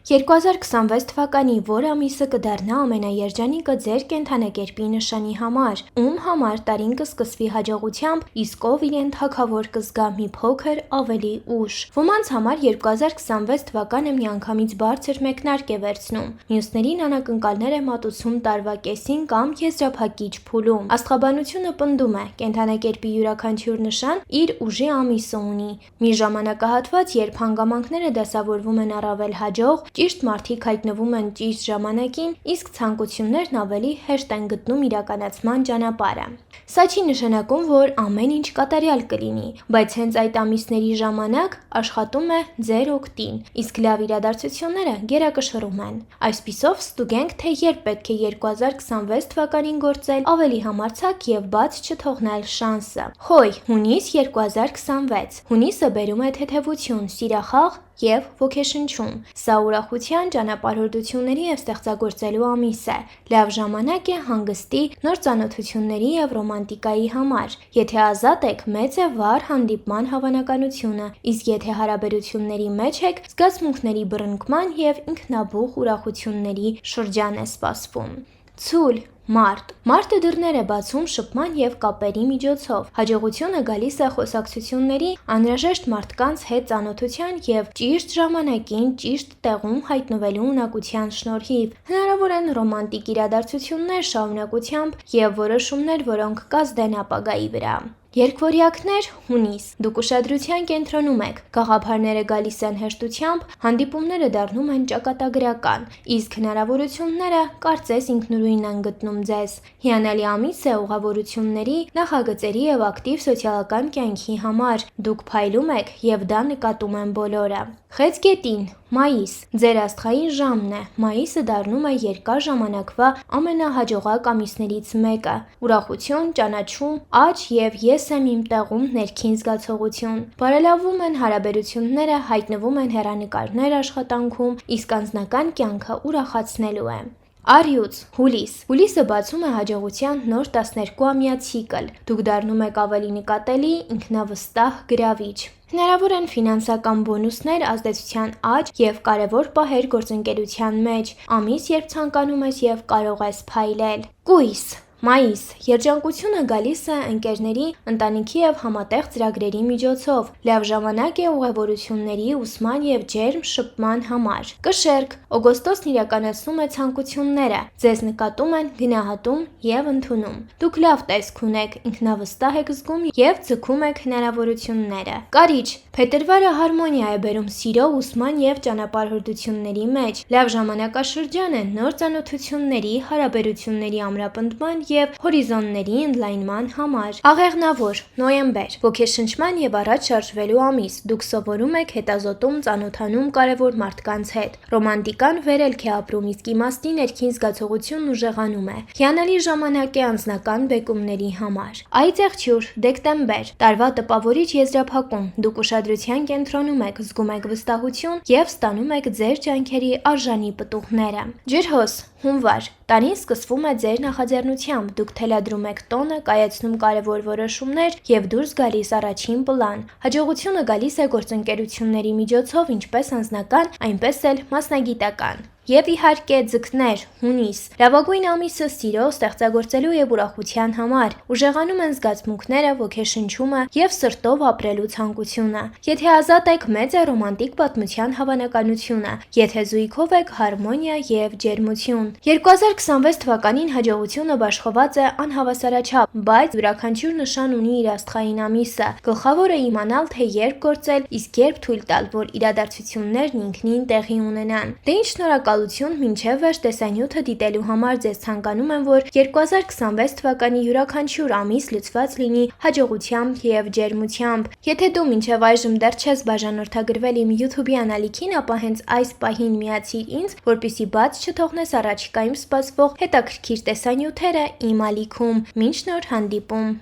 2026 թվականի որ ամիսը կդառնա ամենաերջանիկը ձեր կենդանակերպի նշանի համար, ում համար տարին կսկսվի հաջողությամբ, իսկ ով իրեն թագավոր կզգա մի փոքր ավելի ուշ։ Ոմանց համար 2026 թվականը միանգամից բարձր մեկնարկ է վերցնում, մյուսներին անակնկալներ է մատուցում տարվա կեսին կամ եզրափակիչ փուլում։ Աստղաբանությունը պնդում է, կենդանակերպի յուրաքանչյուր նշան իր ուժի ամիսը ունի, մի ժամանակահատված, երբ հանգամանքները դասավորվում են առավել հաջող, ճիշտ մարդիկ հայտնվում են ճիշտ ժամանակին, իսկ ցանկություններն ավելի հեշտ են գտնում իրականացման ճանապարհը։ Սա չի նշանակում, որ ամեն ինչ կատարյալ կլինի, բայց հենց այդ ամիսների ժամանակ աշխատում է ձեր օգտին, իսկ լավ իրադարձությունները գերակշռում են։ Այսպիսով ստուգենք, թե երբ պետք է 2026 թվականին գործել ավելի համարձակ եւ բաց չթողնել շանսը։ Հոյ, հունիս 2026։ Հունիսը բերում է թեթևություն, սիրախաղ և ոգեշնչում։ Սա ուրախության, ճանապարհորդությունների և ստեղծագործելու ամիս է։ Լավ ժամանակ է հանգստի, նոր ծանոթությունների և ռոմանտիկայի համար։ Եթե ազատ եք, մեծ է վառ հանդիպման հավանականությունը, իսկ եթե հարաբերությունների մեջ եք, զգացմունքների բռնկման և ինքնաբուխ ուրախությունների շրջան է սպասվում։ Ցուլ Մարտը դռներ է բացում շփման և կապերի միջոցով։ Հաջողությունը գալիս է խոսակցությունների, անհրաժեշտ մարդկանց հետ ծանոթության և ճիշտ ժամանակին ճիշտ տեղում հայտնվելու ունակության շնորհիվ։ Հնարավոր են ռոմանտիկ իրադարձություններ շարունակությամբ և որոշումներ, որոնք կազդեն ապագայի վրա։ Երկվորյակներ, հունիս։ Դուք ուշադրության կենտրոնում եք, գաղափարները գալիս են հեշտությամբ, հանդիպումները դառնում են ճակատագրական, իսկ հնարավորությունները կարծես ինքնուրույն են գտնում ձեզ։ Հիանալի ամիս է ուղղավորությունների, նախագծերի և ակտիվ սոցիալական կյանքի համար։ Դուք փայլում եք և դա նկատում են բոլորը։ Խեցգետին, մայիս։ Ձեր աստղային ժամն է։ Մայիսը դառնում է երկար ժամանակվա ամենահաջողակ ամիսներից մեկը։ Ուրախություն, ճանաչում, աճ և ես եմ իմ տեղում ներքին զգացողություն։ Բարելավում են հարաբերությունները, հայտնվում են հեռանկարներ աշխատանքում, իսկ անձնական կյանքը ուրախացնելու է։ Առյուծ, հուլիս։ Հուլիսը բացում է հաջողության նոր 12-ամյա ցիկլ։ Դուք դառնում եք ավելի նկատելի, ինքնավստահ, գրավիչ։ Հնարավոր են ֆինանսական բոնուսներ, ազդեցության աճ և կարևոր պահեր գործընկերության մեջ։ Ամիս, երբ ցանկանում ես և կարող ես փայլել։ Կույս, մայիս։ Երջանկությունը գալիս է ընկերների, ընտանիքի և համատեղ ծրագրերի միջոցով։ Լավ ժամանակ է ուղևորությունների, ուսման և ջերմ շփման համար։ Կշեռք, օգոստոսն իրականացնում է ցանկությունները, ձեզ նկատում են, գնահատում և ընդունում։ Դուք լավ տեսք ունեք, ինքնավստահ եք զգում և ձգում եք հնարավորությունները։ Կարիճ, փետրվարը հարմոնիա է բերում սիրո, ուսման և ճանապարհորդությունների մեջ։ Լավ ժամանակաշրջան է նոր ծանոթությունների, հարաբերությունների ամրապնդման և հորիզոնների ընդլայնման համար։ Աղեղնավոր, նոյեմբեր։ Ոգեշնչման և առաջ շարժվելու ամիս։ Դուք սովորում եք, հետազոտում, ծանոթանում կարևոր մարդկանց հետ։ Ռոմանտիկան վերելք է ապրում, իսկ իմաստի ներքին զգացողությունն ուժեղանում է։ Հիանալի ժամանակ է անձնական բեկումների համար։ Այծ եղջյուր, դեկտեմբեր։ Տարվա տպավորիչ եզրափակում։ Դուք ուշադրության կենտրոնում եք, զգում եք վստահություն և ստանում եք ձեր ջանքերի արժանի պտուղները։ Ջրհոս, հունվար։ Տարին սկսվում է ձեր նախաձեռնությամբ, դուք թելադրում եք տոնը, կայացնում կարևոր որոշումներ և դուրս գալիս առաջին պլան։ Հաջողությունը գալիս է գործընկերությունների միջոցով, ինչպես անձնական, այնպես էլ մասնագիտական։ Եվ իհարկե ձկներ, հունիս։ Լավագույն ամիսը սիրո, ստեղծագործելու և ուրախության համար։ Ուժեղանում են զգացմունքները, ոգեշնչումը և սրտով ապրելու ցանկությունը։ Եթե ազատ եք, մեծ է ռոմանտիկ պատմության հավանականությունը։ Եթե զույգով եք, հարմոնիա և ջերմություն։ 2026 թվականին հաջողությունը բաշխված է անհավասարաչափ, բայց յուրաքանչյուր նշան ունի իր աստղային ամիսը։ Գլխավորը իմանալ, թե երբ գործել, իսկ երբ թույլ տալ, որ իրադարձություններն ինքնին տեղի ունենան։ Դե ինչ շնորհակալություն, մինչև վերջ տեսանյութը դիտելու համար ձեզ ցանկանում եմ, որ 2026 թվականի յուրաքանչյուր ամիս լցված լինի հաջողությամբ և ջերմությամբ։ Եթե դու մինչև այժմ դեռ չես բաժանորդագրվել իմ YouTube-յան ալիքին, ապա հենց այս պահին միացիր ինձ, որպեսզի բաց չթողնես առաջիկայում սպասվող հետաքրքիր տեսանյութերը իմ ալիքում։ Մինչ նոր հանդիպում։